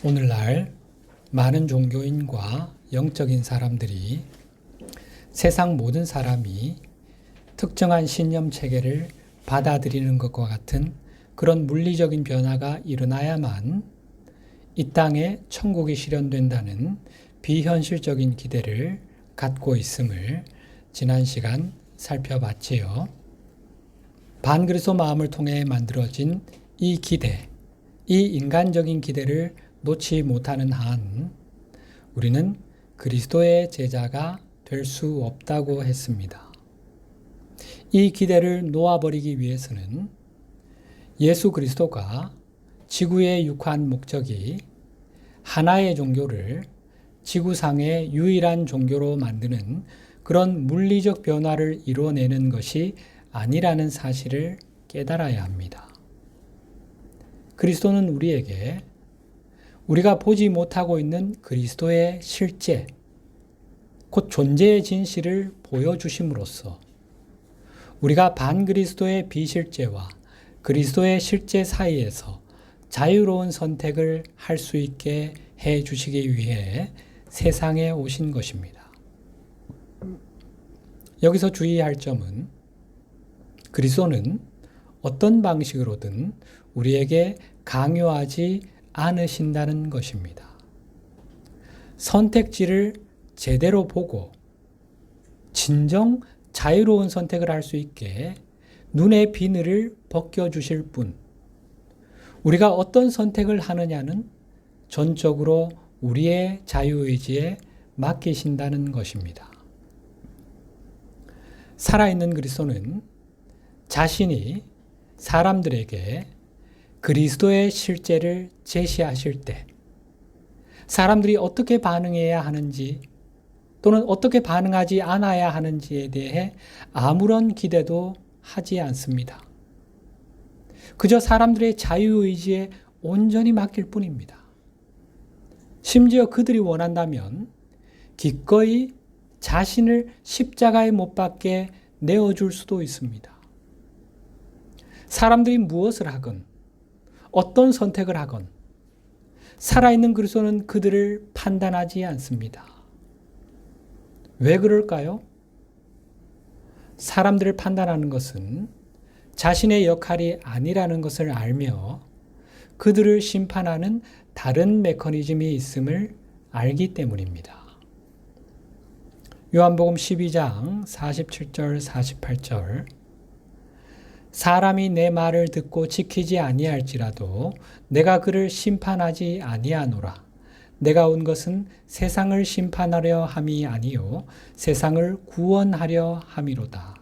오늘날 많은 종교인과 영적인 사람들이 세상 모든 사람이 특정한 신념 체계를 받아들이는 것과 같은 그런 물리적인 변화가 일어나야만 이 땅에 천국이 실현된다는 비현실적인 기대를 갖고 있음을 지난 시간 살펴봤지요. 반그리스도 마음을 통해 만들어진 이 기대, 이 인간적인 기대를 놓지 못하는 한 우리는 그리스도의 제자가 될 수 없다고 했습니다. 이 기대를 놓아버리기 위해서는 예수 그리스도가 지구에 육한 목적이 하나의 종교를 지구상의 유일한 종교로 만드는 그런 물리적 변화를 이뤄내는 것이 아니라는 사실을 깨달아야 합니다. 그리스도는 우리에게 우리가 보지 못하고 있는 그리스도의 실제, 곧 존재의 진실을 보여주심으로써 우리가 반그리스도의 비실제와 그리스도의 실제 사이에서 자유로운 선택을 할 수 있게 해 주시기 위해 세상에 오신 것입니다. 여기서 주의할 점은 그리스도는 어떤 방식으로든 우리에게 강요하지 않으신다는 것입니다. 선택지를 제대로 보고 진정 자유로운 선택을 할 수 있게 눈의 비늘을 벗겨주실 뿐, 우리가 어떤 선택을 하느냐는 전적으로 우리의 자유의지에 맡기신다는 것입니다. 살아있는 그리스도는 자신이 사람들에게 그리스도의 실제를 제시하실 때 사람들이 어떻게 반응해야 하는지 또는 어떻게 반응하지 않아야 하는지에 대해 아무런 기대도 하지 않습니다. 그저 사람들의 자유의지에 온전히 맡길 뿐입니다. 심지어 그들이 원한다면 기꺼이 자신을 십자가에 못 박게 내어줄 수도 있습니다. 사람들이 무엇을 하건 어떤 선택을 하건 살아있는 그리스도는 그들을 판단하지 않습니다. 왜 그럴까요? 사람들을 판단하는 것은 자신의 역할이 아니라는 것을 알며 그들을 심판하는 다른 메커니즘이 있음을 알기 때문입니다. 요한복음 12장 47절 48절 사람이 내 말을 듣고 지키지 아니할지라도 내가 그를 심판하지 아니하노라. 내가 온 것은 세상을 심판하려 함이 아니요 세상을 구원하려 함이로다.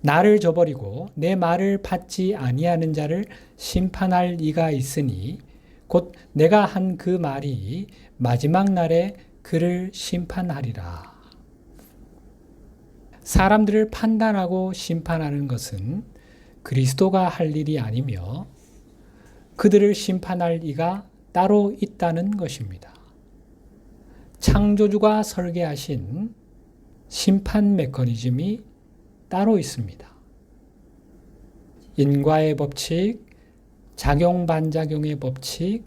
나를 저버리고 내 말을 받지 아니하는 자를 심판할 이가 있으니 곧 내가 한 그 말이 마지막 날에 그를 심판하리라. 사람들을 판단하고 심판하는 것은 그리스도가 할 일이 아니며 그들을 심판할 이가 따로 있다는 것입니다. 창조주가 설계하신 심판 메커니즘이 따로 있습니다. 인과의 법칙, 작용-반작용의 법칙,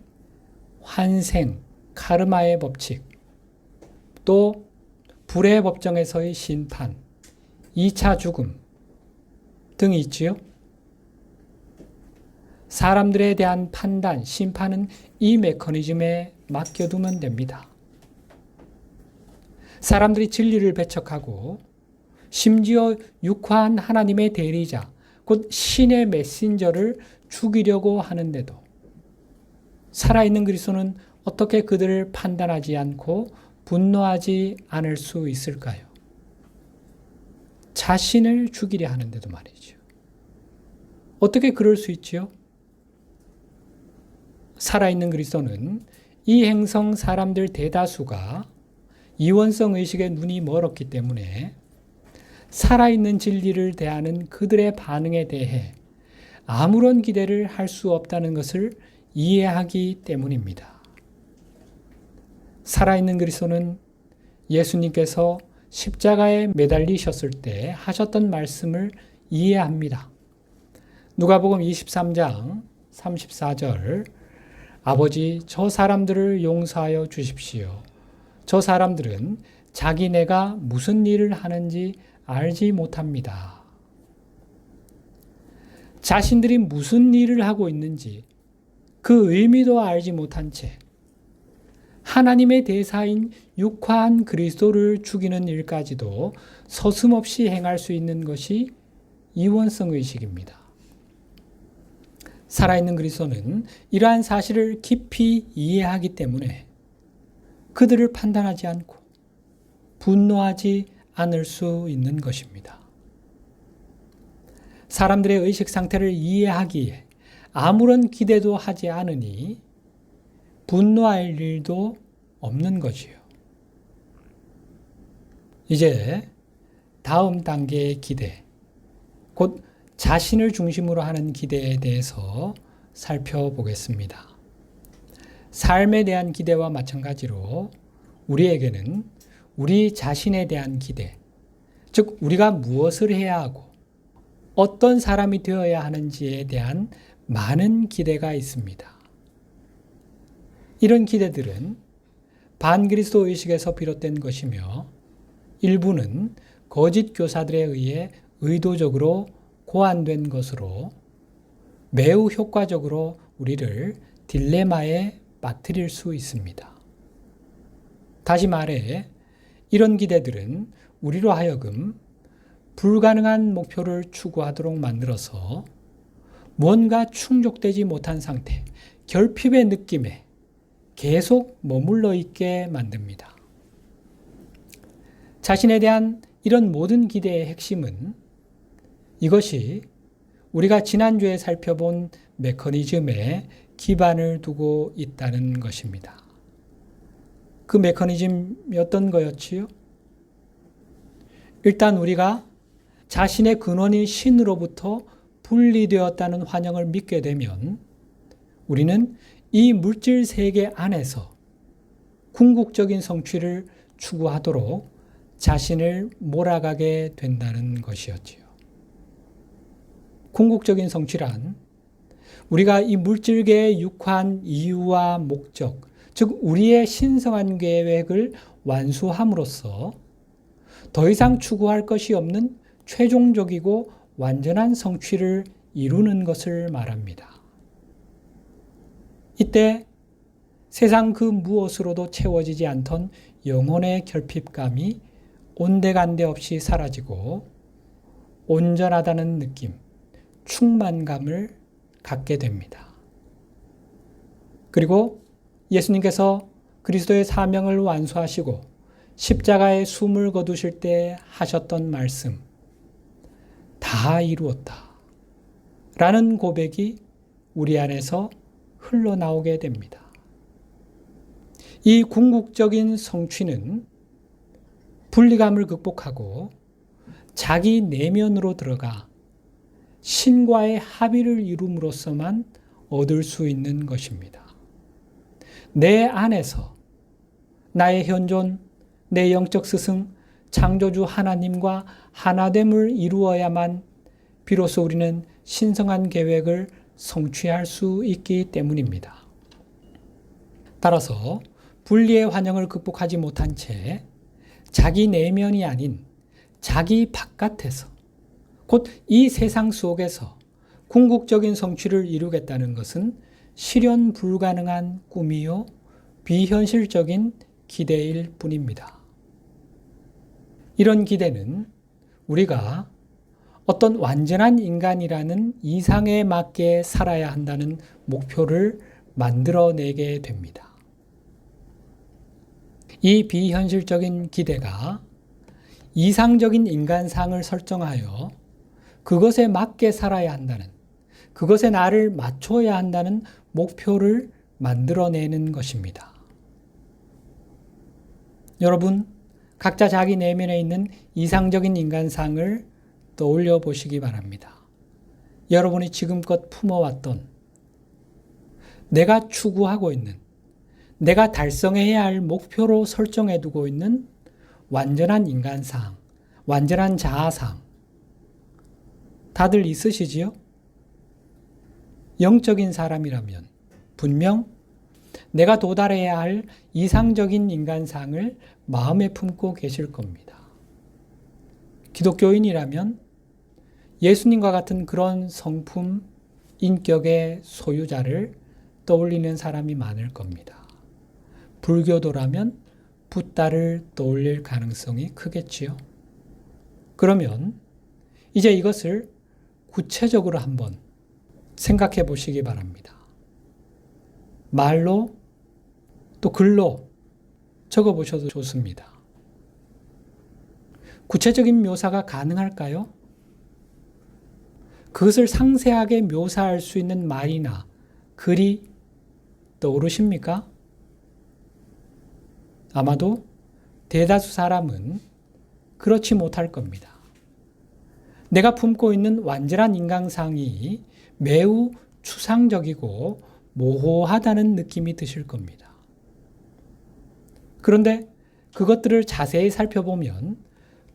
환생, 카르마의 법칙, 또 불의 법정에서의 심판, 2차 죽음 등이 있지요. 사람들에 대한 판단, 심판은 이 메커니즘에 맡겨두면 됩니다. 사람들이 진리를 배척하고 심지어 육화한 하나님의 대리자, 곧 신의 메신저를 죽이려고 하는데도 살아있는 그리스도는 어떻게 그들을 판단하지 않고 분노하지 않을 수 있을까요? 자신을 죽이려 하는데도 말이죠. 어떻게 그럴 수 있지요? 살아있는 그리스도는 이 행성 사람들 대다수가 이원성 의식에 눈이 멀었기 때문에 살아있는 진리를 대하는 그들의 반응에 대해 아무런 기대를 할 수 없다는 것을 이해하기 때문입니다. 살아있는 그리스도는 예수님께서 십자가에 매달리셨을 때 하셨던 말씀을 이해합니다. 누가복음 23장 34절 아버지, 저 사람들을 용서하여 주십시오. 저 사람들은 자기네가 무슨 일을 하는지 알지 못합니다. 자신들이 무슨 일을 하고 있는지 그 의미도 알지 못한 채 하나님의 대사인 육화한 그리스도를 죽이는 일까지도 서슴없이 행할 수 있는 것이 이원성 의식입니다. 살아있는 그리스도는 이러한 사실을 깊이 이해하기 때문에 그들을 판단하지 않고 분노하지 않을 수 있는 것입니다. 사람들의 의식 상태를 이해하기에 아무런 기대도 하지 않으니 분노할 일도 없는 것이요. 이제 다음 단계의 기대, 곧 자신을 중심으로 하는 기대에 대해서 살펴보겠습니다. 삶에 대한 기대와 마찬가지로 우리에게는 우리 자신에 대한 기대, 즉 우리가 무엇을 해야 하고 어떤 사람이 되어야 하는지에 대한 많은 기대가 있습니다. 이런 기대들은 반그리스도 의식에서 비롯된 것이며 일부는 거짓 교사들에 의해 의도적으로 고안된 것으로 매우 효과적으로 우리를 딜레마에 빠뜨릴 수 있습니다. 다시 말해 이런 기대들은 우리로 하여금 불가능한 목표를 추구하도록 만들어서 뭔가 충족되지 못한 상태, 결핍의 느낌에 계속 머물러 있게 만듭니다. 자신에 대한 이런 모든 기대의 핵심은 이것이 우리가 지난주에 살펴본 메커니즘에 기반을 두고 있다는 것입니다. 그 메커니즘이 어떤 거였지요? 일단 우리가 자신의 근원인 신으로부터 분리되었다는 환영을 믿게 되면 우리는 이 물질 세계 안에서 궁극적인 성취를 추구하도록 자신을 몰아가게 된다는 것이었지요. 궁극적인 성취란 우리가 이 물질계에 육한 이유와 목적, 즉 우리의 신성한 계획을 완수함으로써 더 이상 추구할 것이 없는 최종적이고 완전한 성취를 이루는 것을 말합니다. 이때 세상 그 무엇으로도 채워지지 않던 영혼의 결핍감이 온데간데 없이 사라지고 온전하다는 느낌, 충만감을 갖게 됩니다. 그리고 예수님께서 그리스도의 사명을 완수하시고 십자가에 숨을 거두실 때 하셨던 말씀, 다 이루었다 라는 고백이 우리 안에서 흘러나오게 됩니다. 이 궁극적인 성취는 분리감을 극복하고 자기 내면으로 들어가 신과의 합의를 이룸으로써만 얻을 수 있는 것입니다. 내 안에서 나의 현존, 내 영적 스승, 창조주 하나님과 하나됨을 이루어야만 비로소 우리는 신성한 계획을 성취할 수 있기 때문입니다. 따라서 분리의 환영을 극복하지 못한 채 자기 내면이 아닌 자기 바깥에서 곧 이 세상 속에서 궁극적인 성취를 이루겠다는 것은 실현 불가능한 꿈이요 비현실적인 기대일 뿐입니다. 이런 기대는 우리가 어떤 완전한 인간이라는 이상에 맞게 살아야 한다는 목표를 만들어내게 됩니다. 이 비현실적인 기대가 이상적인 인간상을 설정하여 그것에 맞게 살아야 한다는, 그것에 나를 맞춰야 한다는 목표를 만들어내는 것입니다. 여러분, 각자 자기 내면에 있는 이상적인 인간상을 떠올려 보시기 바랍니다. 여러분이 지금껏 품어왔던 내가 추구하고 있는, 내가 달성해야 할 목표로 설정해 두고 있는 완전한 인간상, 완전한 자아상, 다들 있으시지요? 영적인 사람이라면 분명 내가 도달해야 할 이상적인 인간상을 마음에 품고 계실 겁니다. 기독교인이라면 예수님과 같은 그런 성품, 인격의 소유자를 떠올리는 사람이 많을 겁니다. 불교도라면 붓다를 떠올릴 가능성이 크겠지요. 그러면 이제 이것을 구체적으로 한번 생각해 보시기 바랍니다. 말로 또 글로 적어 보셔도 좋습니다. 구체적인 묘사가 가능할까요? 그것을 상세하게 묘사할 수 있는 말이나 글이 떠오르십니까? 아마도 대다수 사람은 그렇지 못할 겁니다. 내가 품고 있는 완전한 인간상이 매우 추상적이고 모호하다는 느낌이 드실 겁니다. 그런데 그것들을 자세히 살펴보면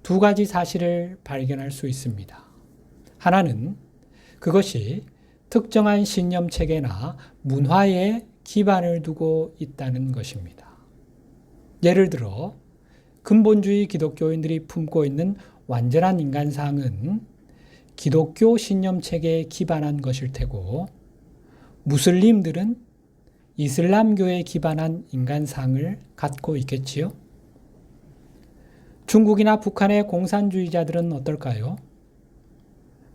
두 가지 사실을 발견할 수 있습니다. 하나는 그것이 특정한 신념 체계나 문화에 기반을 두고 있다는 것입니다. 예를 들어 근본주의 기독교인들이 품고 있는 완전한 인간상은 기독교 신념 체계에 기반한 것일 테고, 무슬림들은 이슬람교에 기반한 인간상을 갖고 있겠지요. 중국이나 북한의 공산주의자들은 어떨까요?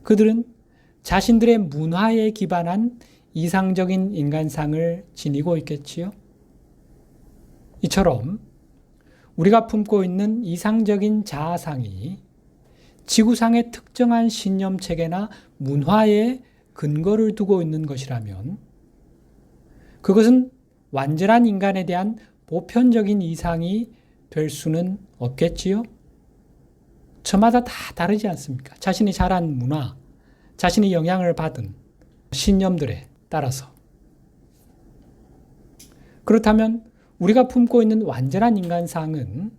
그들은 자신들의 문화에 기반한 이상적인 인간상을 지니고 있겠지요. 이처럼 우리가 품고 있는 이상적인 자아상이 지구상의 특정한 신념 체계나 문화에 근거를 두고 있는 것이라면 그것은 완전한 인간에 대한 보편적인 이상이 될 수는 없겠지요? 저마다 다 다르지 않습니까? 자신이 자란 문화, 자신이 영향을 받은 신념들에 따라서. 그렇다면 우리가 품고 있는 완전한 인간상은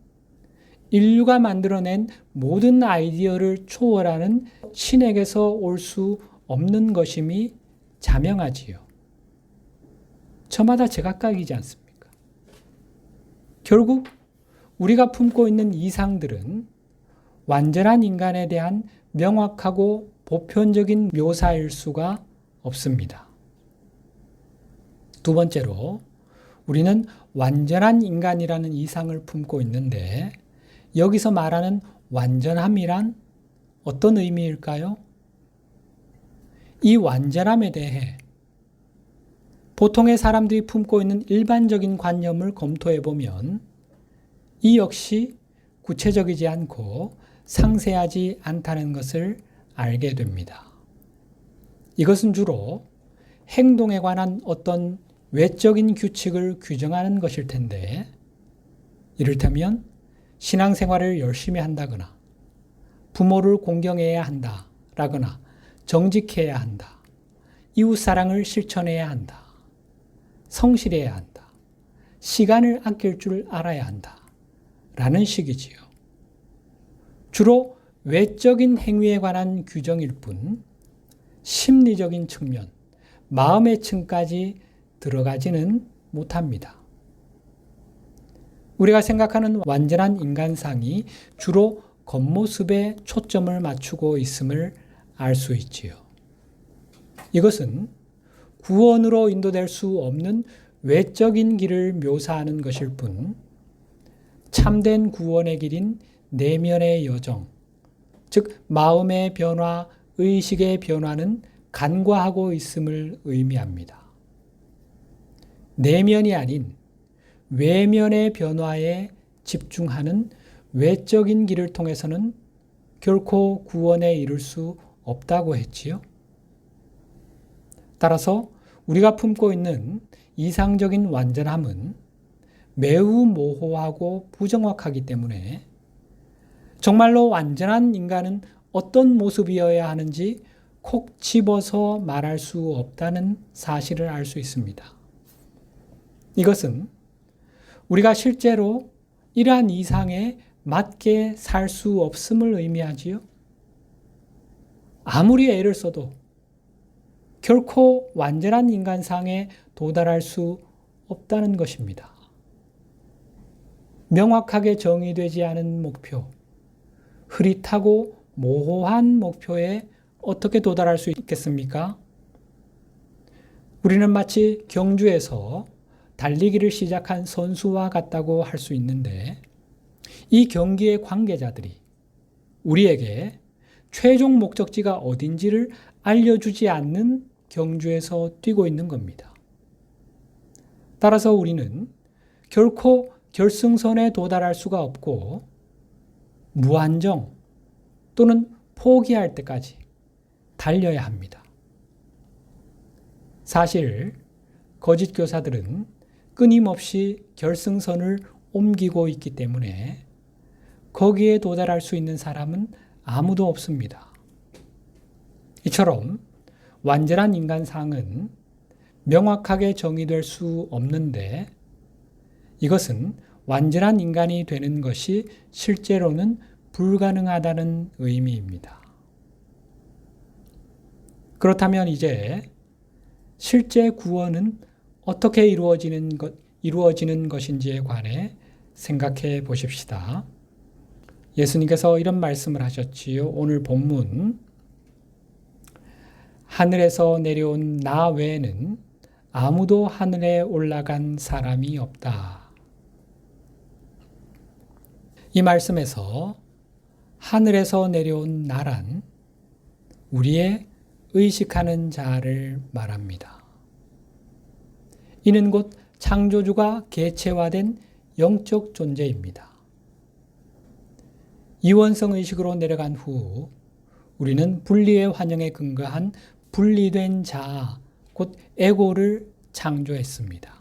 인류가 만들어낸 모든 아이디어를 초월하는 신에게서 올 수 없는 것임이 자명하지요. 저마다 제각각이지 않습니까? 결국 우리가 품고 있는 이상들은 완전한 인간에 대한 명확하고 보편적인 묘사일 수가 없습니다. 두 번째로, 우리는 완전한 인간이라는 이상을 품고 있는데 여기서 말하는 완전함이란 어떤 의미일까요? 이 완전함에 대해 보통의 사람들이 품고 있는 일반적인 관념을 검토해 보면 이 역시 구체적이지 않고 상세하지 않다는 것을 알게 됩니다. 이것은 주로 행동에 관한 어떤 외적인 규칙을 규정하는 것일 텐데, 이를테면 신앙생활을 열심히 한다거나 부모를 공경해야 한다라거나 정직해야 한다, 이웃사랑을 실천해야 한다, 성실해야 한다, 시간을 아낄 줄 알아야 한다 라는 식이지요. 주로 외적인 행위에 관한 규정일 뿐 심리적인 측면, 마음의 층까지 들어가지는 못합니다. 우리가 생각하는 완전한 인간상이 주로 겉모습에 초점을 맞추고 있음을 알 수 있지요. 이것은 구원으로 인도될 수 없는 외적인 길을 묘사하는 것일 뿐 참된 구원의 길인 내면의 여정, 즉 마음의 변화, 의식의 변화는 간과하고 있음을 의미합니다. 내면이 아닌 외면의 변화에 집중하는 외적인 길을 통해서는 결코 구원에 이를 수 없다고 했지요. 따라서 우리가 품고 있는 이상적인 완전함은 매우 모호하고 부정확하기 때문에 정말로 완전한 인간은 어떤 모습이어야 하는지 콕 집어서 말할 수 없다는 사실을 알 수 있습니다. 이것은 우리가 실제로 이러한 이상에 맞게 살 수 없음을 의미하지요. 아무리 애를 써도 결코 완전한 인간상에 도달할 수 없다는 것입니다. 명확하게 정의되지 않은 목표, 흐릿하고 모호한 목표에 어떻게 도달할 수 있겠습니까? 우리는 마치 경주에서 달리기를 시작한 선수와 같다고 할 수 있는데, 이 경기의 관계자들이 우리에게 최종 목적지가 어딘지를 알려주지 않는 경주에서 뛰고 있는 겁니다. 따라서 우리는 결코 결승선에 도달할 수가 없고 무한정 또는 포기할 때까지 달려야 합니다. 사실 거짓 교사들은 끊임없이 결승선을 옮기고 있기 때문에 거기에 도달할 수 있는 사람은 아무도 없습니다. 이처럼 완전한 인간상은 명확하게 정의될 수 없는데, 이것은 완전한 인간이 되는 것이 실제로는 불가능하다는 의미입니다. 그렇다면 이제 실제 구원은 어떻게 이루어지는 것인지에 관해 생각해 보십시다. 예수님께서 이런 말씀을 하셨지요. 오늘 본문, 하늘에서 내려온 나 외에는 아무도 하늘에 올라간 사람이 없다. 이 말씀에서 하늘에서 내려온 나란 우리의 의식하는 자를 말합니다. 이는 곧 창조주가 개체화된 영적 존재입니다. 이원성 의식으로 내려간 후 우리는 분리의 환영에 근거한 분리된 자, 곧 에고를 창조했습니다.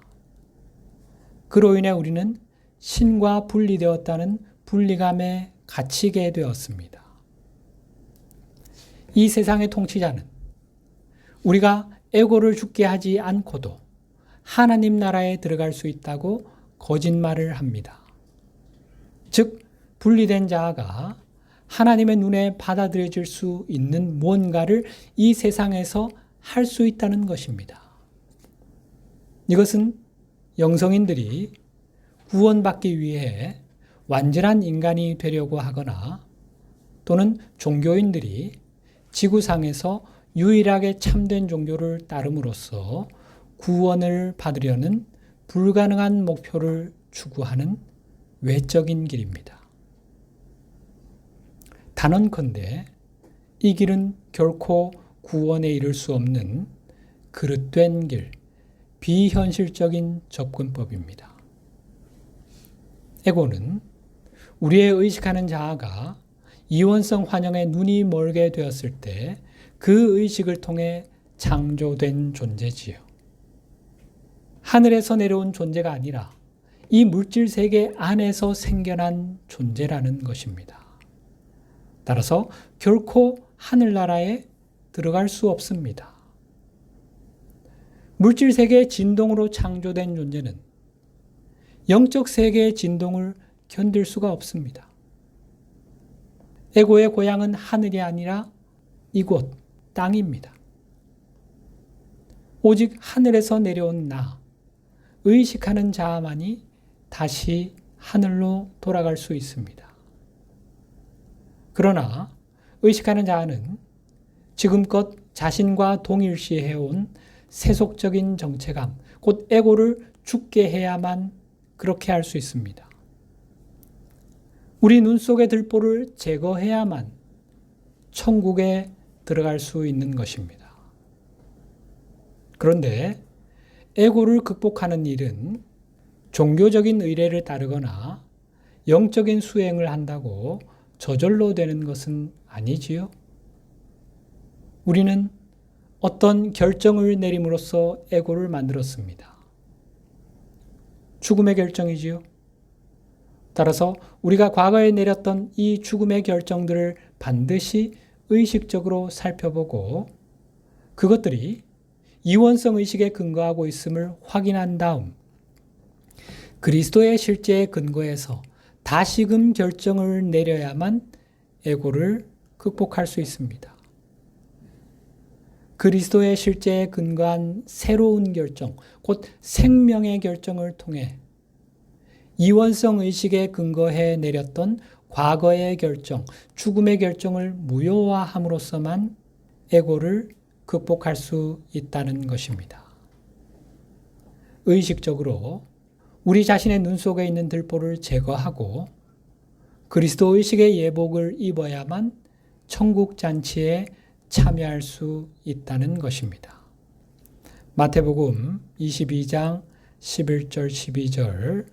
그로 인해 우리는 신과 분리되었다는 분리감에 갇히게 되었습니다. 이 세상의 통치자는 우리가 에고를 죽게 하지 않고도 하나님 나라에 들어갈 수 있다고 거짓말을 합니다. 즉, 분리된 자아가 하나님의 눈에 받아들여질 수 있는 무언가를 이 세상에서 할 수 있다는 것입니다. 이것은 영성인들이 구원받기 위해 완전한 인간이 되려고 하거나 또는 종교인들이 지구상에서 유일하게 참된 종교를 따름으로써 구원을 받으려는 불가능한 목표를 추구하는 외적인 길입니다. 단언컨대 이 길은 결코 구원에 이를 수 없는 그릇된 길, 비현실적인 접근법입니다. 에고는 우리의 의식하는 자아가 이원성 환영에 눈이 멀게 되었을 때 그 의식을 통해 창조된 존재지요. 하늘에서 내려온 존재가 아니라 이 물질 세계 안에서 생겨난 존재라는 것입니다. 따라서 결코 하늘나라에 들어갈 수 없습니다. 물질 세계의 진동으로 창조된 존재는 영적 세계의 진동을 견딜 수가 없습니다. 에고의 고향은 하늘이 아니라 이곳 땅입니다. 오직 하늘에서 내려온 나, 의식하는 자만이 다시 하늘로 돌아갈 수 있습니다. 그러나 의식하는 자는 지금껏 자신과 동일시해온 세속적인 정체감, 곧 에고를 죽게 해야만 그렇게 할 수 있습니다. 우리 눈 속의 들보를 제거해야만 천국에 들어갈 수 있는 것입니다. 그런데 에고를 극복하는 일은 종교적인 의례를 따르거나 영적인 수행을 한다고 저절로 되는 것은 아니지요. 우리는 어떤 결정을 내림으로써 에고를 만들었습니다. 죽음의 결정이지요. 따라서 우리가 과거에 내렸던 이 죽음의 결정들을 반드시 의식적으로 살펴보고 그것들이 이원성 의식에 근거하고 있음을 확인한 다음 그리스도의 실제에 근거해서 다시금 결정을 내려야만 에고를 극복할 수 있습니다. 그리스도의 실제에 근거한 새로운 결정, 곧 생명의 결정을 통해 이원성 의식에 근거해 내렸던 과거의 결정, 죽음의 결정을 무효화함으로써만 에고를 극복할 수 있다는 것입니다. 의식적으로 우리 자신의 눈 속에 있는 들보를 제거하고 그리스도 의식의 예복을 입어야만 천국 잔치에 참여할 수 있다는 것입니다. 마태복음 22장 11절 12절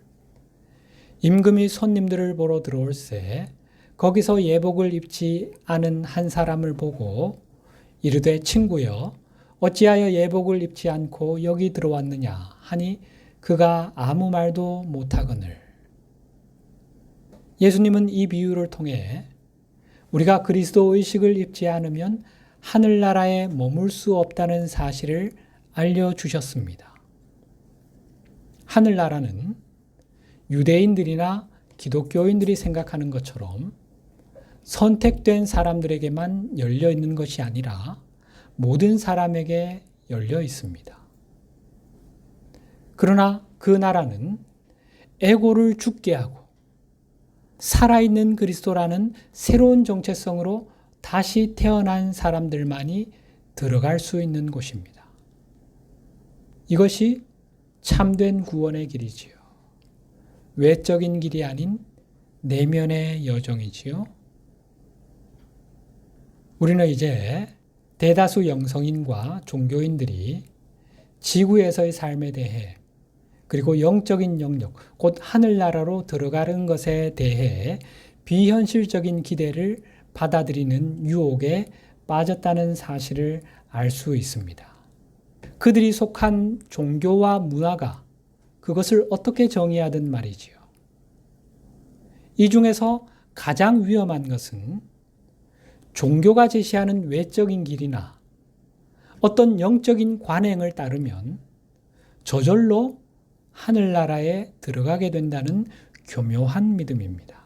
임금이 손님들을 보러 들어올세 거기서 예복을 입지 않은 한 사람을 보고 이르되 친구여 어찌하여 예복을 입지 않고 여기 들어왔느냐 하니 그가 아무 말도 못하거늘. 예수님은 이 비유를 통해 우리가 그리스도 의식을 입지 않으면 하늘나라에 머물 수 없다는 사실을 알려주셨습니다. 하늘나라는 유대인들이나 기독교인들이 생각하는 것처럼 선택된 사람들에게만 열려 있는 것이 아니라 모든 사람에게 열려 있습니다. 그러나 그 나라는 에고를 죽게 하고 살아있는 그리스도라는 새로운 정체성으로 다시 태어난 사람들만이 들어갈 수 있는 곳입니다. 이것이 참된 구원의 길이지요. 외적인 길이 아닌 내면의 여정이지요. 우리는 이제 대다수 영성인과 종교인들이 지구에서의 삶에 대해 그리고 영적인 영역, 곧 하늘나라로 들어가는 것에 대해 비현실적인 기대를 받아들이는 유혹에 빠졌다는 사실을 알 수 있습니다. 그들이 속한 종교와 문화가 그것을 어떻게 정의하든 말이지요. 이 중에서 가장 위험한 것은 종교가 제시하는 외적인 길이나 어떤 영적인 관행을 따르면 저절로 하늘나라에 들어가게 된다는 교묘한 믿음입니다.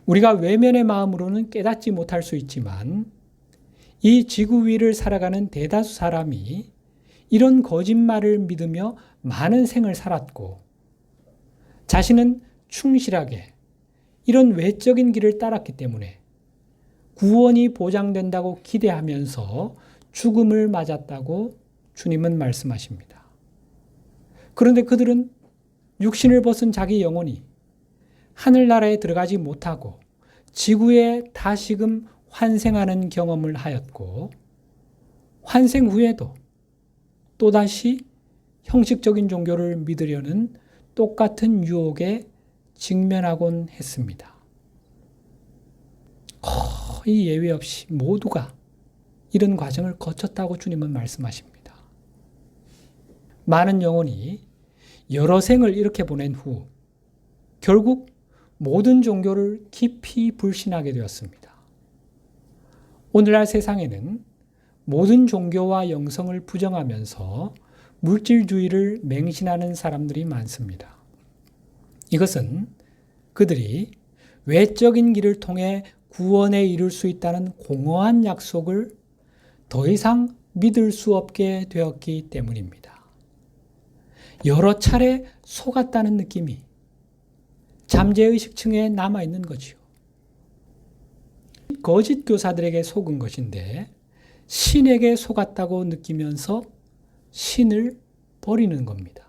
우리가 외면의 마음으로는 깨닫지 못할 수 있지만 이 지구 위를 살아가는 대다수 사람이 이런 거짓말을 믿으며 많은 생을 살았고 자신은 충실하게 이런 외적인 길을 따랐기 때문에 구원이 보장된다고 기대하면서 죽음을 맞았다고 주님은 말씀하십니다. 그런데 그들은 육신을 벗은 자기 영혼이 하늘나라에 들어가지 못하고 지구에 다시금 환생하는 경험을 하였고 환생 후에도 또다시 형식적인 종교를 믿으려는 똑같은 유혹에 직면하곤 했습니다. 거의 예외 없이 모두가 이런 과정을 거쳤다고 주님은 말씀하십니다. 많은 영혼이 여러 생을 이렇게 보낸 후 결국 모든 종교를 깊이 불신하게 되었습니다. 오늘날 세상에는 모든 종교와 영성을 부정하면서 물질주의를 맹신하는 사람들이 많습니다. 이것은 그들이 외적인 길을 통해 구원에 이룰 수 있다는 공허한 약속을 더 이상 믿을 수 없게 되었기 때문입니다. 여러 차례 속았다는 느낌이 잠재의식층에 남아있는 거지요. 거짓 교사들에게 속은 것인데 신에게 속았다고 느끼면서 신을 버리는 겁니다.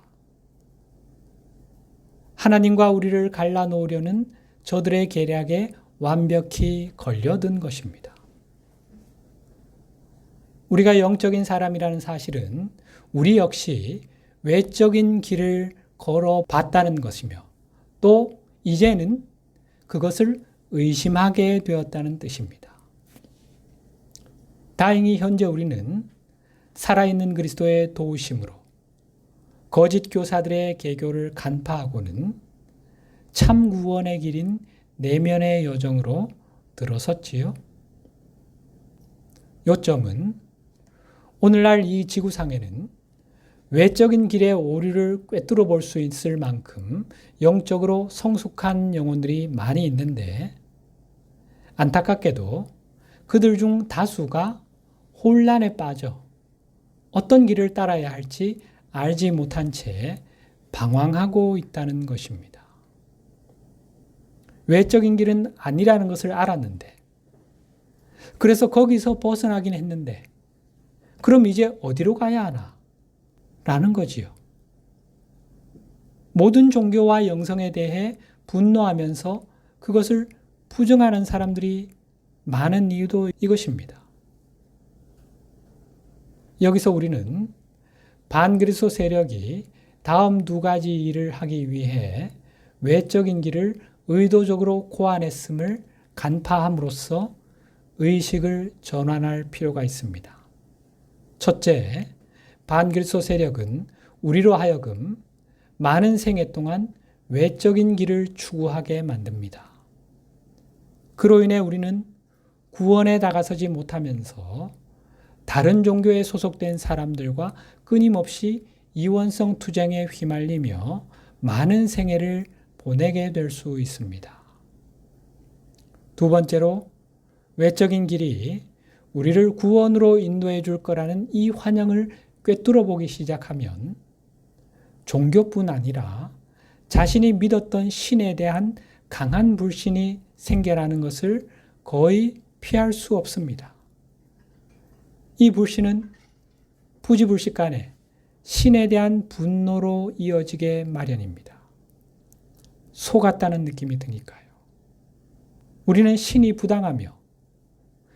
하나님과 우리를 갈라놓으려는 저들의 계략에 완벽히 걸려든 것입니다. 우리가 영적인 사람이라는 사실은 우리 역시 외적인 길을 걸어봤다는 것이며 또 이제는 그것을 의심하게 되었다는 뜻입니다. 다행히 현재 우리는 살아있는 그리스도의 도우심으로 거짓 교사들의 계교를 간파하고는 참 구원의 길인 내면의 여정으로 들어섰지요. 요점은 오늘날 이 지구상에는 외적인 길의 오류를 꿰뚫어 볼 수 있을 만큼 영적으로 성숙한 영혼들이 많이 있는데 안타깝게도 그들 중 다수가 혼란에 빠져 어떤 길을 따라야 할지 알지 못한 채 방황하고 있다는 것입니다. 외적인 길은 아니라는 것을 알았는데, 그래서 거기서 벗어나긴 했는데, 그럼 이제 어디로 가야 하나? 라는 거지요. 모든 종교와 영성에 대해 분노하면서 그것을 부정하는 사람들이 많은 이유도 이것입니다. 여기서 우리는 반그리스도 세력이 다음 두 가지 일을 하기 위해 외적인 길을 의도적으로 고안했음을 간파함으로써 의식을 전환할 필요가 있습니다. 첫째, 반그리스도 세력은 우리로 하여금 많은 생애 동안 외적인 길을 추구하게 만듭니다. 그로 인해 우리는 구원에 다가서지 못하면서 다른 종교에 소속된 사람들과 끊임없이 이원성 투쟁에 휘말리며 많은 생애를 보내게 될 수 있습니다. 두 번째로, 외적인 길이 우리를 구원으로 인도해 줄 거라는 이 환영을 꿰뚫어 보기 시작하면 종교뿐 아니라 자신이 믿었던 신에 대한 강한 불신이 생겨나는 것을 거의 피할 수 없습니다. 이 불신은 부지불식간에 신에 대한 분노로 이어지게 마련입니다. 속았다는 느낌이 드니까요. 우리는 신이 부당하며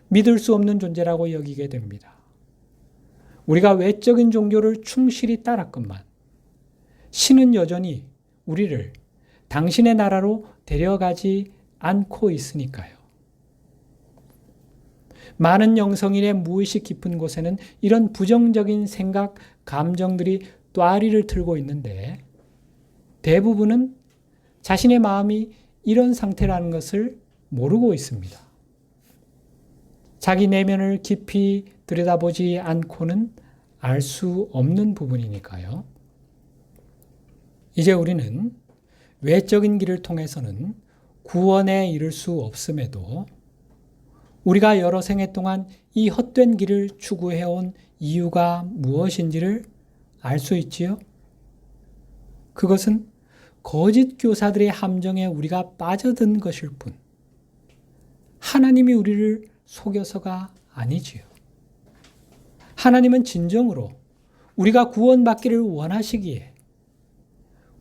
믿을 수 없는 존재라고 여기게 됩니다. 우리가 외적인 종교를 충실히 따랐건만 신은 여전히 우리를 당신의 나라로 데려가지 않고 있으니까요. 많은 영성인의 무의식 깊은 곳에는 이런 부정적인 생각, 감정들이 또아리를 틀고 있는데 대부분은 자신의 마음이 이런 상태라는 것을 모르고 있습니다. 자기 내면을 깊이 들여다보지 않고는 알 수 없는 부분이니까요. 이제 우리는 외적인 길을 통해서는 구원에 이를 수 없음에도 우리가 여러 생애 동안 이 헛된 길을 추구해온 이유가 무엇인지를 알 수 있지요? 그것은 거짓 교사들의 함정에 우리가 빠져든 것일 뿐, 하나님이 우리를 속여서가 아니지요. 하나님은 진정으로 우리가 구원받기를 원하시기에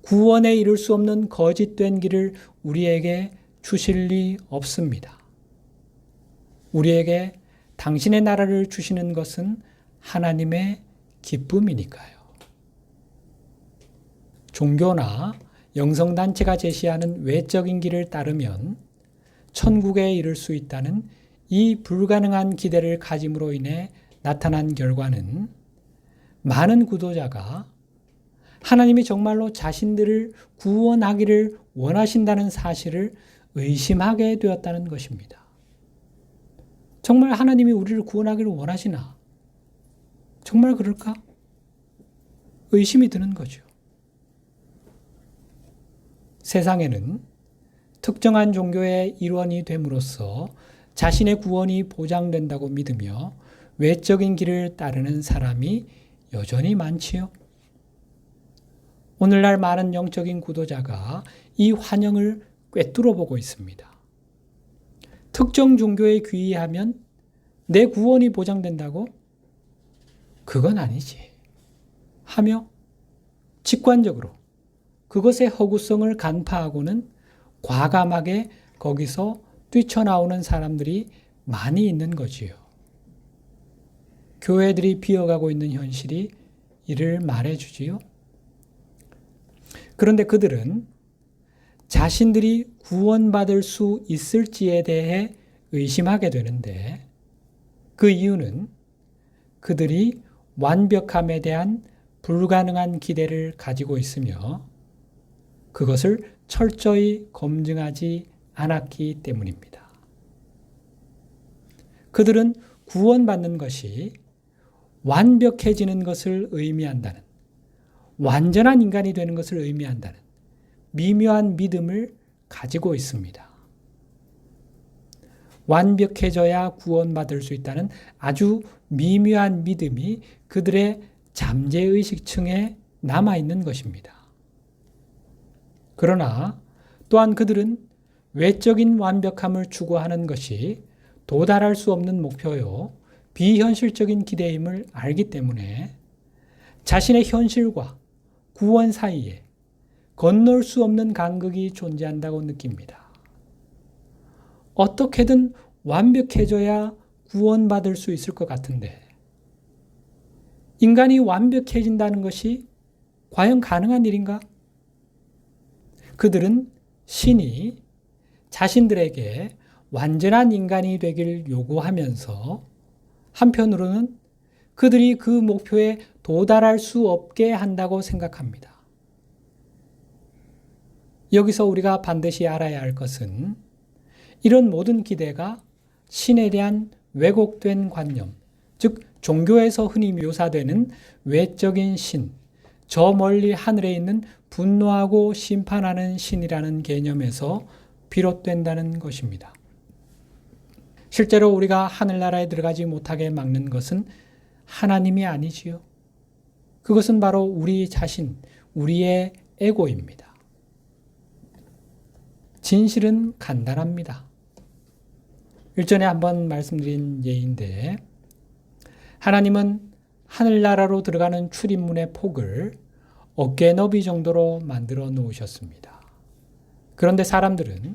구원에 이를 수 없는 거짓된 길을 우리에게 주실 리 없습니다. 우리에게 당신의 나라를 주시는 것은 하나님의 기쁨이니까요. 종교나 영성단체가 제시하는 외적인 길을 따르면 천국에 이를 수 있다는 이 불가능한 기대를 가짐으로 인해 나타난 결과는 많은 구도자가 하나님이 정말로 자신들을 구원하기를 원하신다는 사실을 의심하게 되었다는 것입니다. 정말 하나님이 우리를 구원하기를 원하시나? 정말 그럴까? 의심이 드는 거죠. 세상에는 특정한 종교의 일원이 됨으로써 자신의 구원이 보장된다고 믿으며 외적인 길을 따르는 사람이 여전히 많지요. 오늘날 많은 영적인 구도자가 이 환영을 꿰뚫어 보고 있습니다. 특정 종교에 귀의하면 내 구원이 보장된다고? 그건 아니지. 하며 직관적으로 그것의 허구성을 간파하고는 과감하게 거기서 뛰쳐나오는 사람들이 많이 있는 거지요. 교회들이 비어가고 있는 현실이 이를 말해주지요. 그런데 그들은 자신들이 구원받을 수 있을지에 대해 의심하게 되는데 그 이유는 그들이 완벽함에 대한 불가능한 기대를 가지고 있으며 그것을 철저히 검증하지 않았기 때문입니다. 그들은 구원받는 것이 완벽해지는 것을 의미한다는, 완전한 인간이 되는 것을 의미한다는 미묘한 믿음을 가지고 있습니다. 완벽해져야 구원받을 수 있다는 아주 미묘한 믿음이 그들의 잠재의식층에 남아있는 것입니다. 그러나 또한 그들은 외적인 완벽함을 추구하는 것이 도달할 수 없는 목표요, 비현실적인 기대임을 알기 때문에 자신의 현실과 구원 사이에 건널 수 없는 간극이 존재한다고 느낍니다. 어떻게든 완벽해져야 구원받을 수 있을 것 같은데 인간이 완벽해진다는 것이 과연 가능한 일인가? 그들은 신이 자신들에게 완전한 인간이 되길 요구하면서 한편으로는 그들이 그 목표에 도달할 수 없게 한다고 생각합니다. 여기서 우리가 반드시 알아야 할 것은 이런 모든 기대가 신에 대한 왜곡된 관념, 즉 종교에서 흔히 묘사되는 외적인 신, 저 멀리 하늘에 있는 분노하고 심판하는 신이라는 개념에서 비롯된다는 것입니다. 실제로 우리가 하늘나라에 들어가지 못하게 막는 것은 하나님이 아니지요. 그것은 바로 우리 자신, 우리의 에고입니다. 진실은 간단합니다. 일전에 한번 말씀드린 예인데 하나님은 하늘나라로 들어가는 출입문의 폭을 어깨 너비 정도로 만들어 놓으셨습니다. 그런데 사람들은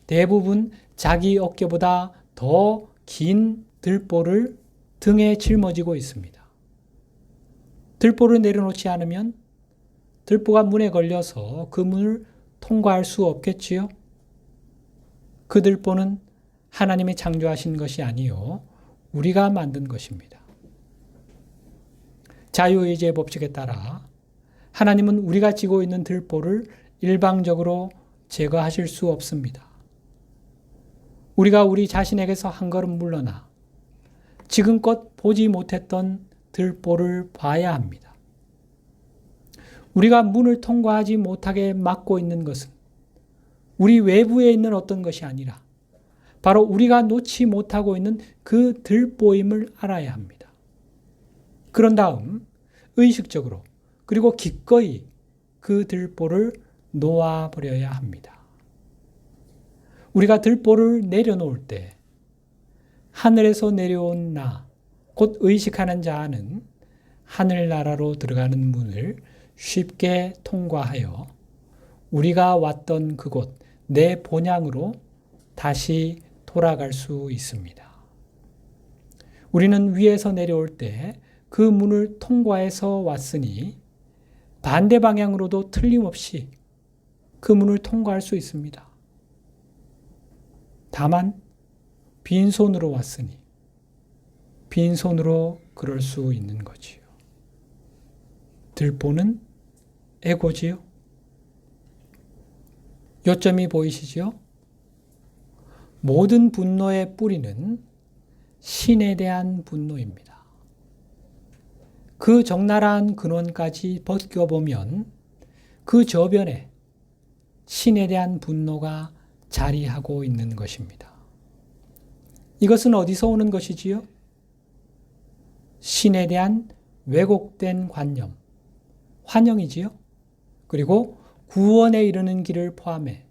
대부분 자기 어깨보다 더 긴 들보를 등에 짊어지고 있습니다. 들보를 내려놓지 않으면 들보가 문에 걸려서 그 문을 통과할 수 없겠지요. 그 들보는 하나님이 창조하신 것이 아니요 우리가 만든 것입니다. 자유의지의 법칙에 따라 하나님은 우리가 지고 있는 들보를 일방적으로 제거하실 수 없습니다. 우리가 우리 자신에게서 한 걸음 물러나 지금껏 보지 못했던 들보를 봐야 합니다. 우리가 문을 통과하지 못하게 막고 있는 것은 우리 외부에 있는 어떤 것이 아니라 바로 우리가 놓지 못하고 있는 그 들보임을 알아야 합니다. 그런 다음 의식적으로 그리고 기꺼이 그 들보를 놓아버려야 합니다. 우리가 들보를 내려놓을 때 하늘에서 내려온 나, 곧 의식하는 자는 하늘나라로 들어가는 문을 쉽게 통과하여 우리가 왔던 그곳, 내 본향으로 다시 돌아갈 수 있습니다. 우리는 위에서 내려올 때 그 문을 통과해서 왔으니 반대 방향으로도 틀림없이 그 문을 통과할 수 있습니다. 다만 빈손으로 왔으니 빈손으로 그럴 수 있는 거지요. 들보는 에고지요. 요점이 보이시죠? 모든 분노의 뿌리는 신에 대한 분노입니다. 그 적나라한 근원까지 벗겨보면 그 저변에 신에 대한 분노가 자리하고 있는 것입니다. 이것은 어디서 오는 것이지요? 신에 대한 왜곡된 관념, 환영이지요. 그리고 구원에 이르는 길을 포함해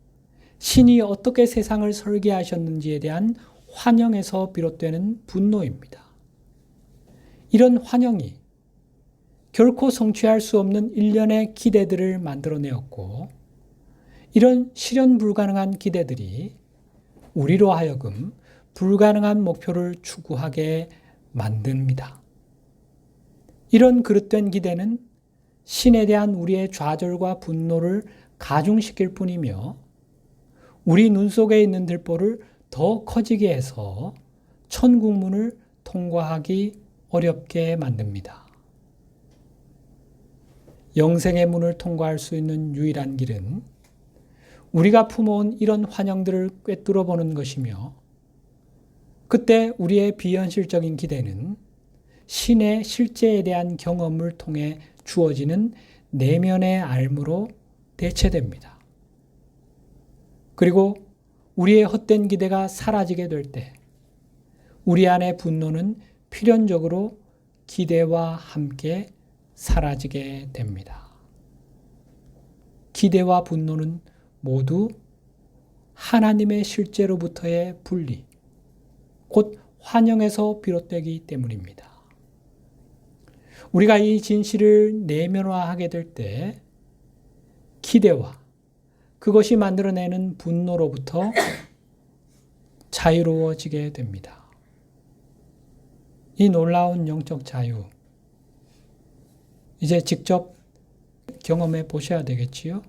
신이 어떻게 세상을 설계하셨는지에 대한 환영에서 비롯되는 분노입니다. 이런 환영이 결코 성취할 수 없는 일련의 기대들을 만들어내었고 이런 실현 불가능한 기대들이 우리로 하여금 불가능한 목표를 추구하게 만듭니다. 이런 그릇된 기대는 신에 대한 우리의 좌절과 분노를 가중시킬 뿐이며 우리 눈 속에 있는 들보를 더 커지게 해서 천국문을 통과하기 어렵게 만듭니다. 영생의 문을 통과할 수 있는 유일한 길은 우리가 품어온 이런 환영들을 꿰뚫어 보는 것이며 그때 우리의 비현실적인 기대는 신의 실제에 대한 경험을 통해 주어지는 내면의 알므로 대체됩니다. 그리고 우리의 헛된 기대가 사라지게 될 때 우리 안의 분노는 필연적으로 기대와 함께 사라지게 됩니다. 기대와 분노는 모두 하나님의 실제로부터의 분리, 곧 환영에서 비롯되기 때문입니다. 우리가 이 진실을 내면화하게 될 때 기대와 그것이 만들어내는 분노로부터 자유로워지게 됩니다. 이 놀라운 영적 자유, 이제 직접 경험해 보셔야 되겠지요?